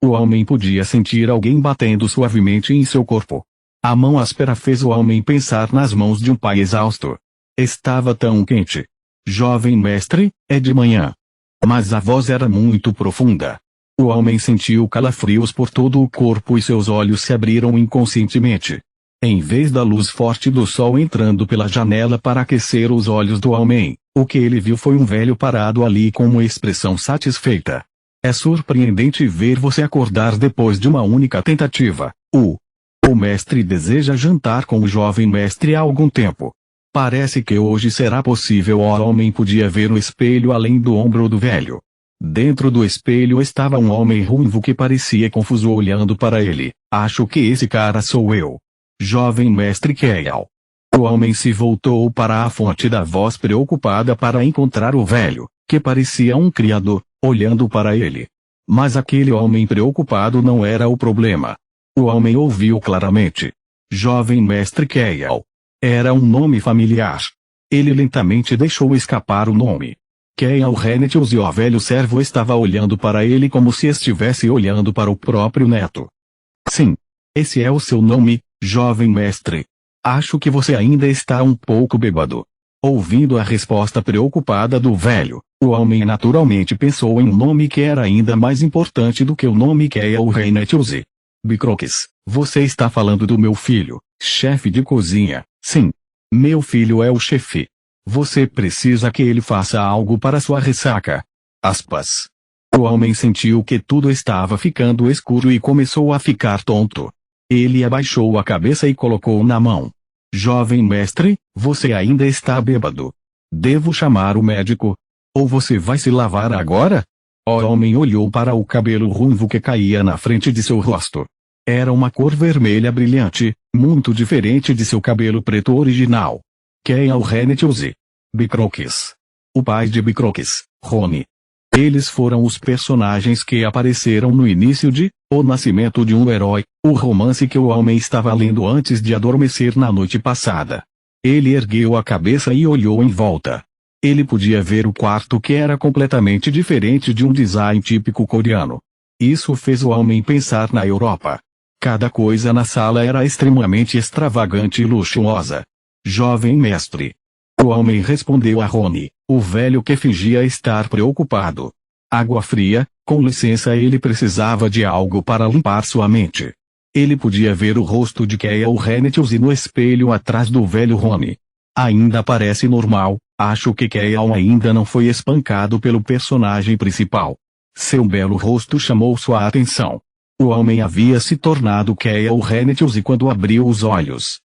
O homem podia sentir alguém batendo suavemente em seu corpo. A mão áspera fez o homem pensar nas mãos de um pai exausto. Estava tão quente. Jovem mestre, é de manhã. Mas a voz era muito profunda. O homem sentiu calafrios por todo o corpo e seus olhos se abriram inconscientemente. Em vez da luz forte do sol entrando pela janela para aquecer os olhos do homem, o que ele viu foi um velho parado ali com uma expressão satisfeita. É surpreendente ver você acordar depois de uma única tentativa. O mestre deseja jantar com o jovem mestre há algum tempo. Parece que hoje será possível. O homem podia ver o espelho além do ombro do velho. Dentro do espelho estava um homem ruivo que parecia confuso olhando para ele. Acho que esse cara sou eu. Jovem mestre Keal. O homem se voltou para a fonte da voz preocupada para encontrar o velho, que parecia um criado, olhando para ele. Mas aquele homem preocupado não era o problema. O homem ouviu claramente. Jovem mestre Keal. Era um nome familiar. Ele lentamente deixou escapar o nome. Keal Renetius, e o velho servo estava olhando para ele como se estivesse olhando para o próprio neto. Sim. Esse é o seu nome, jovem mestre. Acho que você ainda está um pouco bêbado. Ouvindo a resposta preocupada do velho, o homem naturalmente pensou em um nome que era ainda mais importante do que o nome Keal Renetius. Bicroques, você está falando do meu filho, chefe de cozinha. Sim. Meu filho é o chefe. Você precisa que ele faça algo para sua ressaca. Aspas. O homem sentiu que tudo estava ficando escuro e começou a ficar tonto. Ele abaixou a cabeça e colocou na mão. Jovem mestre, você ainda está bêbado. Devo chamar o médico? Ou você vai se lavar agora? O homem olhou para o cabelo ruivo que caía na frente de seu rosto. Era uma cor vermelha brilhante, muito diferente de seu cabelo preto original. Keal Renetius. Bicroques. O pai de Bicroques, Rony. Eles foram os personagens que apareceram no início de O Nascimento de um Herói, o romance que o homem estava lendo antes de adormecer na noite passada. Ele ergueu a cabeça e olhou em volta. Ele podia ver o quarto, que era completamente diferente de um design típico coreano. Isso fez o homem pensar na Europa. Cada coisa na sala era extremamente extravagante e luxuosa. Jovem mestre. O homem respondeu a Rony, o velho que fingia estar preocupado. Água fria, com licença, ele precisava de algo para limpar sua mente. Ele podia ver o rosto de Keal Renetius no espelho atrás do velho Rony. Ainda parece normal, acho que Keal ainda não foi espancado pelo personagem principal. Seu belo rosto chamou sua atenção. O homem havia se tornado Keal Renetius quando abriu os olhos.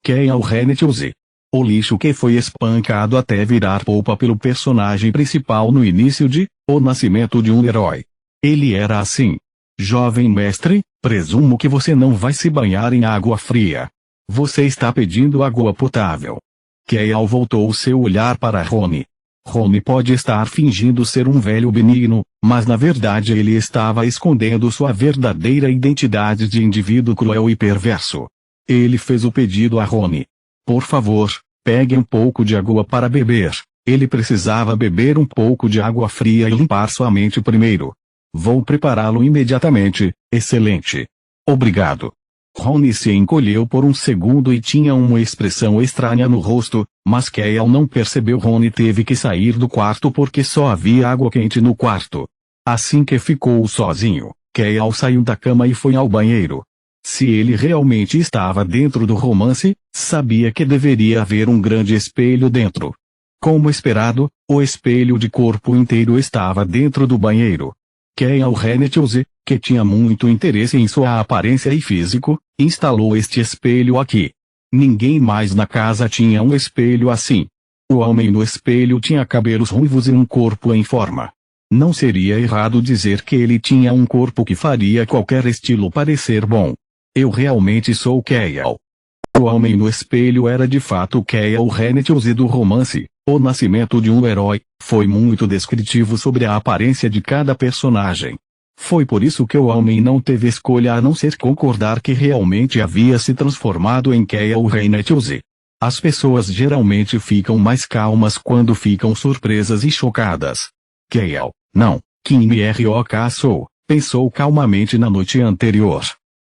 Keal Renetius. O lixo que foi espancado até virar polpa pelo personagem principal no início de O Nascimento de um Herói. Ele era assim. Jovem mestre, presumo que você não vai se banhar em água fria. Você está pedindo água potável. Keal voltou seu olhar para Rony. Rony pode estar fingindo ser um velho benigno, mas na verdade ele estava escondendo sua verdadeira identidade de indivíduo cruel e perverso. Ele fez o pedido a Rony. Por favor, pegue um pouco de água para beber. Ele precisava beber um pouco de água fria e limpar sua mente primeiro. Vou prepará-lo imediatamente, excelente. Obrigado. Rony se encolheu por um segundo e tinha uma expressão estranha no rosto, mas Keal não percebeu. Rony teve que sair do quarto porque só havia água quente no quarto. Assim que ficou sozinho, Keal saiu da cama e foi ao banheiro. Se ele realmente estava dentro do romance, sabia que deveria haver um grande espelho dentro. Como esperado, o espelho de corpo inteiro estava dentro do banheiro. Keal Renetius, que tinha muito interesse em sua aparência e físico, instalou este espelho aqui. Ninguém mais na casa tinha um espelho assim. O homem no espelho tinha cabelos ruivos e um corpo em forma. Não seria errado dizer que ele tinha um corpo que faria qualquer estilo parecer bom. Eu realmente sou Keal. O homem no espelho era de fato Keal Renetius do romance, O Nascimento de um Herói. Foi muito descritivo sobre a aparência de cada personagem. Foi por isso que o homem não teve escolha a não ser concordar que realmente havia se transformado em Keal Renetius. As pessoas geralmente ficam mais calmas quando ficam surpresas e chocadas. Keal, não, Kim Rok sou, pensou calmamente na noite anterior.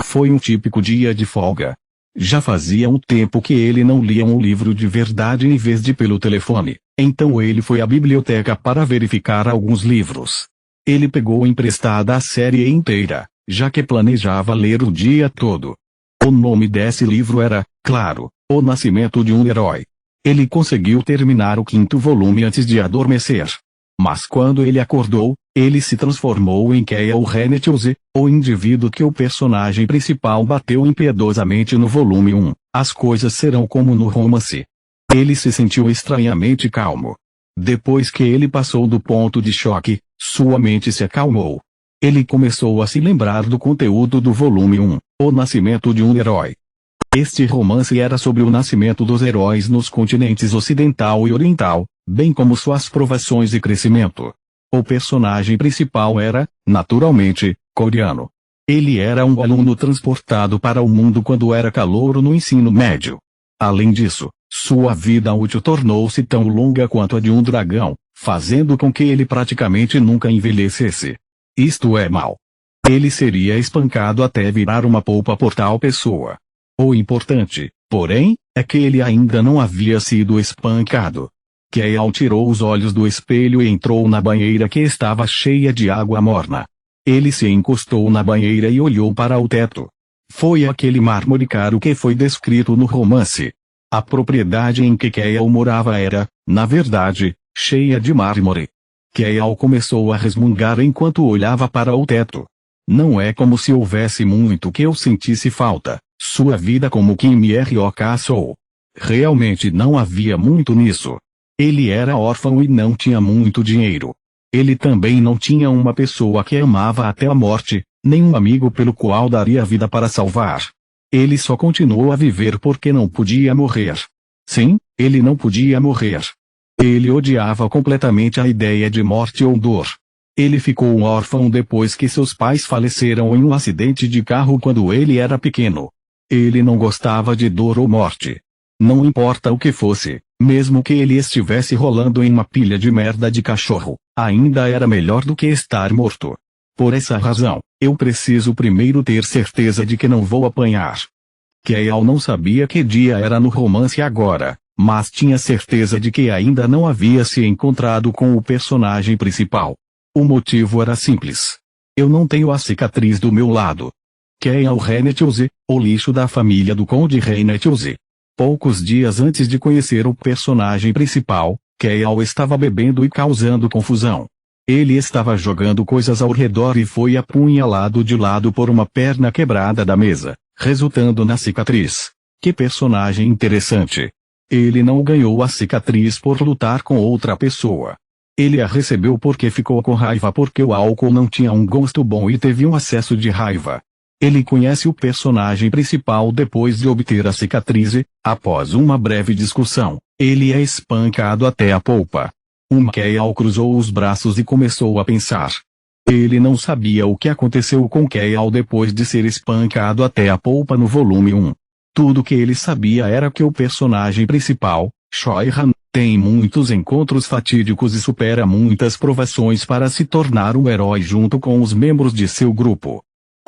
Foi um típico dia de folga. Já fazia um tempo que ele não lia um livro de verdade em vez de pelo telefone, então ele foi à biblioteca para verificar alguns livros. Ele pegou emprestada a série inteira, já que planejava ler o dia todo. O nome desse livro era, claro, O Nascimento de um Herói. Ele conseguiu terminar o 5º volume antes de adormecer. Mas quando ele acordou, ele se transformou em Kyle Reynolds, o indivíduo que o personagem principal bateu impiedosamente no volume 1. As coisas serão como no romance. Ele se sentiu estranhamente calmo. Depois que ele passou do ponto de choque, sua mente se acalmou. Ele começou a se lembrar do conteúdo do volume 1, O Nascimento de um Herói. Este romance era sobre o nascimento dos heróis nos continentes ocidental e oriental, bem como suas provações e crescimento. O personagem principal era, naturalmente, coreano. Ele era um aluno transportado para o mundo quando era calouro no ensino médio. Além disso, sua vida útil tornou-se tão longa quanto a de um dragão, fazendo com que ele praticamente nunca envelhecesse. Isto é mal. Ele seria espancado até virar uma polpa por tal pessoa. O importante, porém, é que ele ainda não havia sido espancado. Kyle tirou os olhos do espelho e entrou na banheira que estava cheia de água morna. Ele se encostou na banheira e olhou para o teto. Foi aquele mármore caro que foi descrito no romance. A propriedade em que Kyle morava era, na verdade, cheia de mármore. Kyle começou a resmungar enquanto olhava para o teto. Não é como se houvesse muito que eu sentisse falta. Sua vida como Kim R.O.K. Soul. Realmente não havia muito nisso. Ele era órfão e não tinha muito dinheiro. Ele também não tinha uma pessoa que amava até a morte, nem um amigo pelo qual daria a vida para salvar. Ele só continuou a viver porque não podia morrer. Sim, ele não podia morrer. Ele odiava completamente a ideia de morte ou dor. Ele ficou órfão depois que seus pais faleceram em um acidente de carro quando ele era pequeno. Ele não gostava de dor ou morte. Não importa o que fosse, mesmo que ele estivesse rolando em uma pilha de merda de cachorro, ainda era melhor do que estar morto. Por essa razão, eu preciso primeiro ter certeza de que não vou apanhar. Kyle não sabia que dia era no romance agora, mas tinha certeza de que ainda não havia se encontrado com o personagem principal. O motivo era simples. Eu não tenho a cicatriz do meu lado. Kyle Reynolds, o lixo da família do Conde Reynolds. Poucos dias antes de conhecer o personagem principal, Kyle estava bebendo e causando confusão. Ele estava jogando coisas ao redor e foi apunhalado de lado por uma perna quebrada da mesa, resultando na cicatriz. Que personagem interessante. Ele não ganhou a cicatriz por lutar com outra pessoa. Ele a recebeu porque ficou com raiva porque o álcool não tinha um gosto bom e teve um acesso de raiva. Ele conhece o personagem principal depois de obter a cicatriz e, após uma breve discussão, ele é espancado até a polpa. Kyle cruzou os braços e começou a pensar. Ele não sabia o que aconteceu com Kyle depois de ser espancado até a polpa no volume 1. Tudo que ele sabia era que o personagem principal, Choi-han, tem muitos encontros fatídicos e supera muitas provações para se tornar um herói junto com os membros de seu grupo.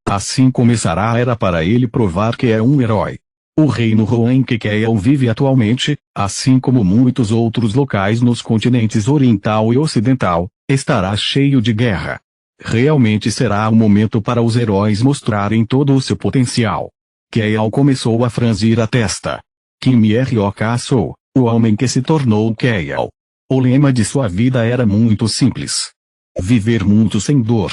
Assim começará a era para ele provar que é um herói. O reino Rohan em que Kyle vive atualmente, assim como muitos outros locais nos continentes oriental e ocidental, estará cheio de guerra. Realmente será o momento para os heróis mostrarem todo o seu potencial. Kyle começou a franzir a testa. Kim R.O.K. Soul, o homem que se tornou Kyle. O lema de sua vida era muito simples. Viver muito sem dor.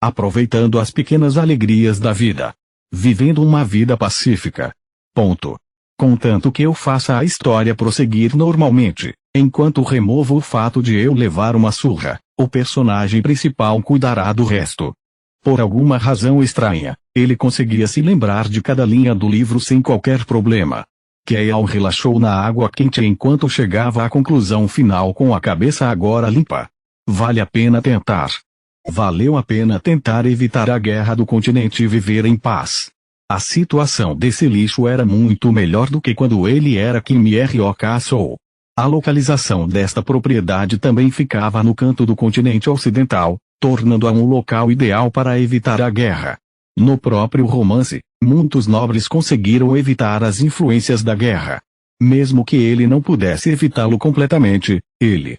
Aproveitando as pequenas alegrias da vida. Vivendo uma vida pacífica. Ponto. Contanto que eu faça a história prosseguir normalmente, enquanto removo o fato de eu levar uma surra, o personagem principal cuidará do resto. Por alguma razão estranha, ele conseguia se lembrar de cada linha do livro sem qualquer problema. Kyle relaxou na água quente enquanto chegava à conclusão final com a cabeça agora limpa. Vale a pena tentar. Valeu a pena tentar evitar a guerra do continente e viver em paz. A situação desse lixo era muito melhor do que quando ele era Kim R.O.K. Soul. A localização desta propriedade também ficava no canto do continente ocidental, tornando-a um local ideal para evitar a guerra. No próprio romance, muitos nobres conseguiram evitar as influências da guerra. Mesmo que ele não pudesse evitá-lo completamente, ele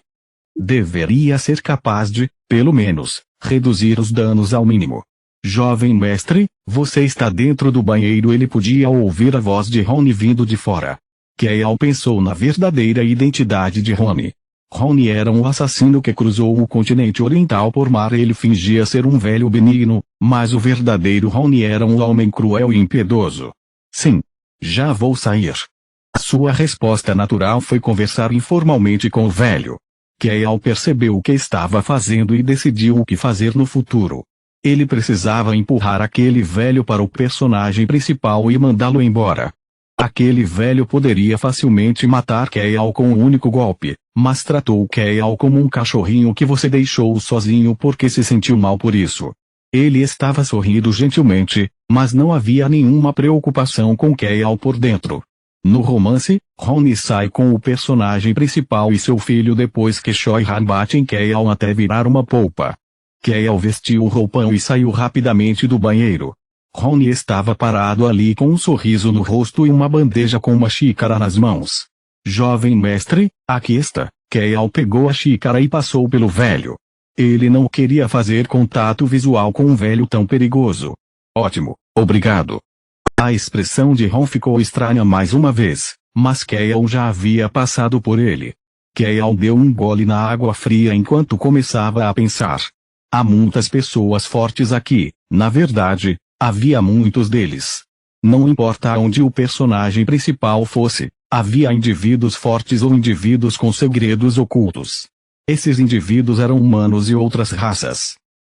deveria ser capaz de, pelo menos, reduzir os danos ao mínimo. Jovem mestre, você está dentro do banheiro. Ele podia ouvir a voz de Rony vindo de fora. Kael pensou na verdadeira identidade de Rony. Rony era um assassino que cruzou o continente oriental por mar. Ele fingia ser um velho benigno, mas o verdadeiro Rony era um homem cruel e impiedoso. Sim. Já vou sair. Sua resposta natural foi conversar informalmente com o velho. Kael percebeu o que estava fazendo e decidiu o que fazer no futuro. Ele precisava empurrar aquele velho para o personagem principal e mandá-lo embora. Aquele velho poderia facilmente matar Kael com um único golpe, mas tratou Kael como um cachorrinho que você deixou sozinho porque se sentiu mal por isso. Ele estava sorrindo gentilmente, mas não havia nenhuma preocupação com Kael por dentro. No romance, Rony sai com o personagem principal e seu filho depois que Shoihan bate em Kael até virar uma polpa. Kael vestiu o roupão e saiu rapidamente do banheiro. Rony estava parado ali com um sorriso no rosto e uma bandeja com uma xícara nas mãos. Jovem mestre, aqui está. Kael pegou a xícara e passou pelo velho. Ele não queria fazer contato visual com um velho tão perigoso. Ótimo, obrigado. A expressão de Ron ficou estranha mais uma vez, mas Kael já havia passado por ele. Kael deu um gole na água fria enquanto começava a pensar. Há muitas pessoas fortes aqui, na verdade, havia muitos deles. Não importa onde o personagem principal fosse, havia indivíduos fortes ou indivíduos com segredos ocultos. Esses indivíduos eram humanos e outras raças.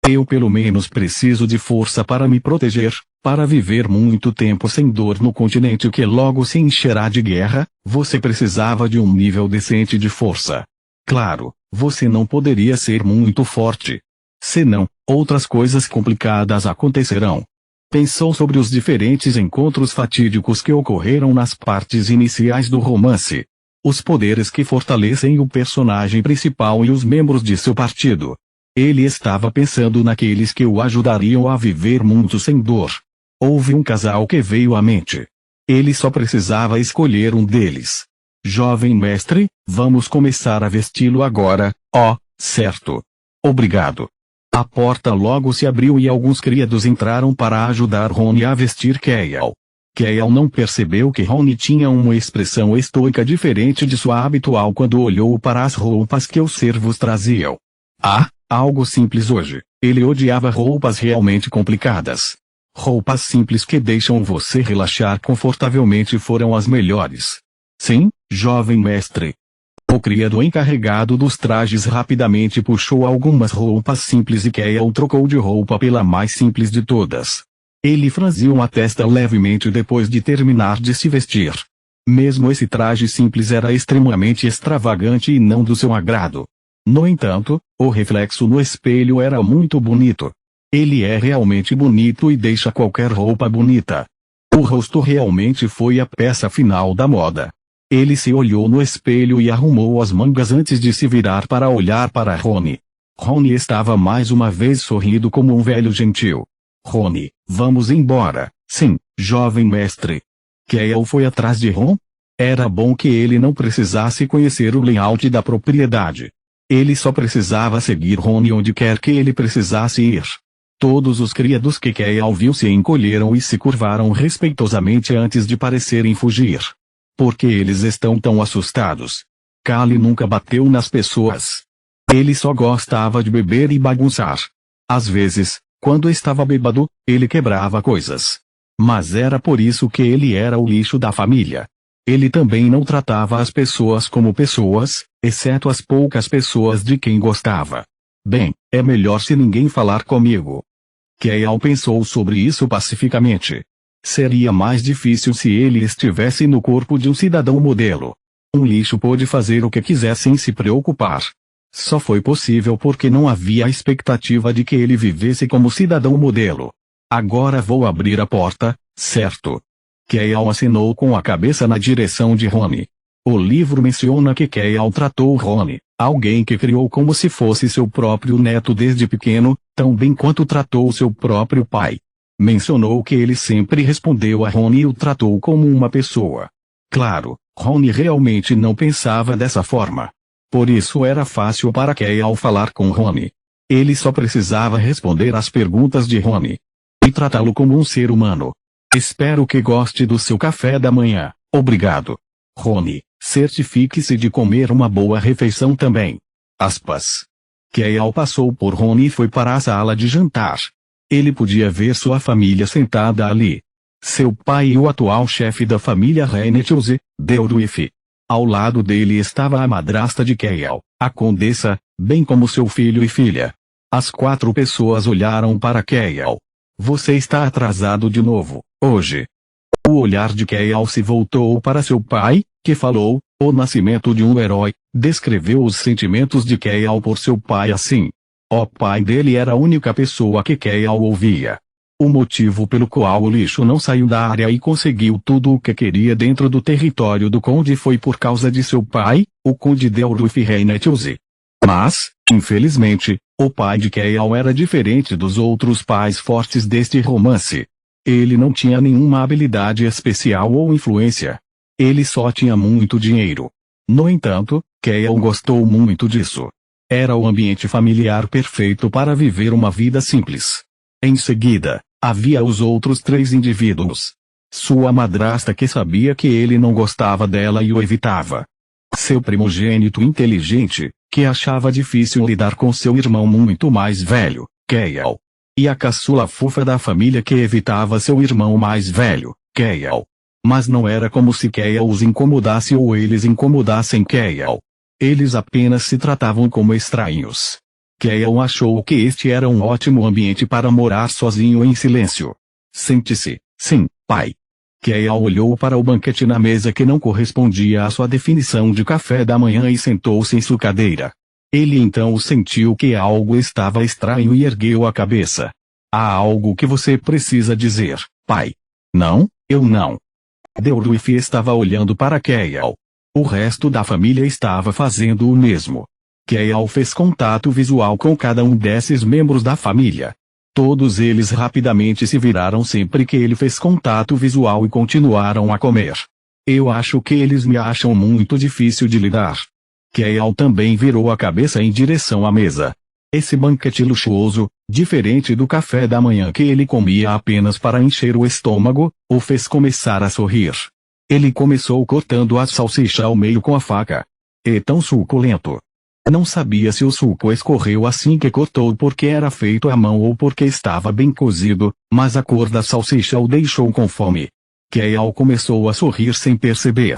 Eu pelo menos preciso de força para me proteger, para viver muito tempo sem dor no continente que logo se encherá de guerra. Você precisava de um nível decente de força. Claro, você não poderia ser muito forte. Senão, outras coisas complicadas acontecerão. Pensou sobre os diferentes encontros fatídicos que ocorreram nas partes iniciais do romance. Os poderes que fortalecem o personagem principal e os membros de seu partido. Ele estava pensando naqueles que o ajudariam a viver muito sem dor. Houve um casal que veio à mente. Ele só precisava escolher um deles. Jovem mestre, vamos começar a vesti-lo agora, certo. Obrigado. A porta logo se abriu e alguns criados entraram para ajudar Rony a vestir Kael. Kael não percebeu que Rony tinha uma expressão estoica diferente de sua habitual quando olhou para as roupas que os servos traziam. Algo simples hoje. Ele odiava roupas realmente complicadas. Roupas simples que deixam você relaxar confortavelmente foram as melhores. Sim, jovem mestre. O criado encarregado dos trajes rapidamente puxou algumas roupas simples e Kael trocou de roupa pela mais simples de todas. Ele franziu a testa levemente depois de terminar de se vestir. Mesmo esse traje simples era extremamente extravagante e não do seu agrado. No entanto, o reflexo no espelho era muito bonito. Ele é realmente bonito e deixa qualquer roupa bonita. O rosto realmente foi a peça final da moda. Ele se olhou no espelho e arrumou as mangas antes de se virar para olhar para Rony. Rony estava mais uma vez sorrindo como um velho gentil. Rony, vamos embora. Sim, jovem mestre. Kael foi atrás de Ron? Era bom que ele não precisasse conhecer o layout da propriedade. Ele só precisava seguir Rony onde quer que ele precisasse ir. Todos os criados que Kael viu se encolheram e se curvaram respeitosamente antes de parecerem fugir. Por que eles estão tão assustados? Kali nunca bateu nas pessoas. Ele só gostava de beber e bagunçar. Às vezes, quando estava bêbado, ele quebrava coisas. Mas era por isso que ele era o lixo da família. Ele também não tratava as pessoas como pessoas, exceto as poucas pessoas de quem gostava. Bem, é melhor se ninguém falar comigo. Kael pensou sobre isso pacificamente. Seria mais difícil se ele estivesse no corpo de um cidadão modelo. Um lixo pôde fazer o que quiser sem se preocupar. Só foi possível porque não havia a expectativa de que ele vivesse como cidadão modelo. Agora vou abrir a porta, certo? Kael acenou com a cabeça na direção de Rony. O livro menciona que Kael tratou Rony Alguém que criou como se fosse seu próprio neto desde pequeno, tão bem quanto tratou seu próprio pai. Mencionou que ele sempre respondeu a Rony e o tratou como uma pessoa. Claro, Rony realmente não pensava dessa forma. Por isso era fácil para Kael falar com Rony. Ele só precisava responder às perguntas de Rony. E tratá-lo como um ser humano. Espero que goste do seu café da manhã. Obrigado. Rony, certifique-se de comer uma boa refeição também. Aspas. Kael passou por Rony e foi para a sala de jantar. Ele podia ver sua família sentada ali. Seu pai e o atual chefe da família Reinetuse, Deoruif. Ao lado dele estava a madrasta de Kael, a condessa, bem como seu filho e filha. As 4 pessoas olharam para Kael. Você está atrasado de novo, hoje. O olhar de Kael se voltou para seu pai, que falou, o nascimento de um herói, descreveu os sentimentos de Kael por seu pai assim. O pai dele era a única pessoa que Kael ouvia. O motivo pelo qual o lixo não saiu da área e conseguiu tudo o que queria dentro do território do conde foi por causa de seu pai, o conde Deoruif Reinetuse. Mas, infelizmente, o pai de Kael era diferente dos outros pais fortes deste romance. Ele não tinha nenhuma habilidade especial ou influência. Ele só tinha muito dinheiro. No entanto, Kael gostou muito disso. Era o ambiente familiar perfeito para viver uma vida simples. Em seguida, havia os outros 3 indivíduos. Sua madrasta que sabia que ele não gostava dela e o evitava. Seu primogênito inteligente, que achava difícil lidar com seu irmão muito mais velho, Kael. E a caçula fofa da família que evitava seu irmão mais velho, Kael. Mas não era como se Kael os incomodasse ou eles incomodassem Kael. Eles apenas se tratavam como estranhos. Kael achou que este era um ótimo ambiente para morar sozinho em silêncio. Sente-se, sim, pai. Kael olhou para o banquete na mesa que não correspondia à sua definição de café da manhã e sentou-se em sua cadeira. Ele então sentiu que algo estava estranho e ergueu a cabeça. Há algo que você precisa dizer, pai. Não, eu não. Deoruif estava olhando para Kael. O resto da família estava fazendo o mesmo. Kael fez contato visual com cada um desses membros da família. Todos eles rapidamente se viraram sempre que ele fez contato visual e continuaram a comer. Eu acho que eles me acham muito difícil de lidar. Kael também virou a cabeça em direção à mesa. Esse banquete luxuoso, diferente do café da manhã que ele comia apenas para encher o estômago, o fez começar a sorrir. Ele começou cortando a salsicha ao meio com a faca. É tão suculento. Não sabia se o suco escorreu assim que cortou porque era feito à mão ou porque estava bem cozido, mas a cor da salsicha o deixou com fome. Kael começou a sorrir sem perceber.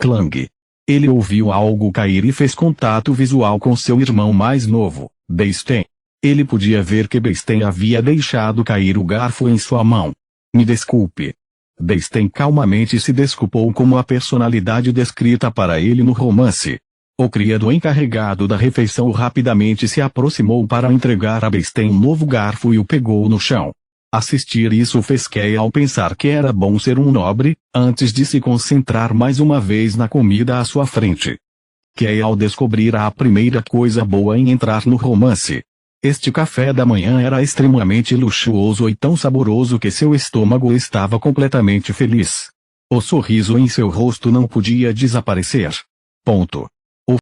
Clang. Ele ouviu algo cair e fez contato visual com seu irmão mais novo, Beisten. Ele podia ver que Beisten havia deixado cair o garfo em sua mão. Me desculpe. Beisten calmamente se desculpou como a personalidade descrita para ele no romance. O criado encarregado da refeição rapidamente se aproximou para entregar a Beisten um novo garfo e o pegou no chão. Assistir isso fez Kael pensar que era bom ser um nobre, antes de se concentrar mais uma vez na comida à sua frente. Kael descobrira a primeira coisa boa em entrar no romance. Este café da manhã era extremamente luxuoso e tão saboroso que seu estômago estava completamente feliz. O sorriso em seu rosto não podia desaparecer. Ponto.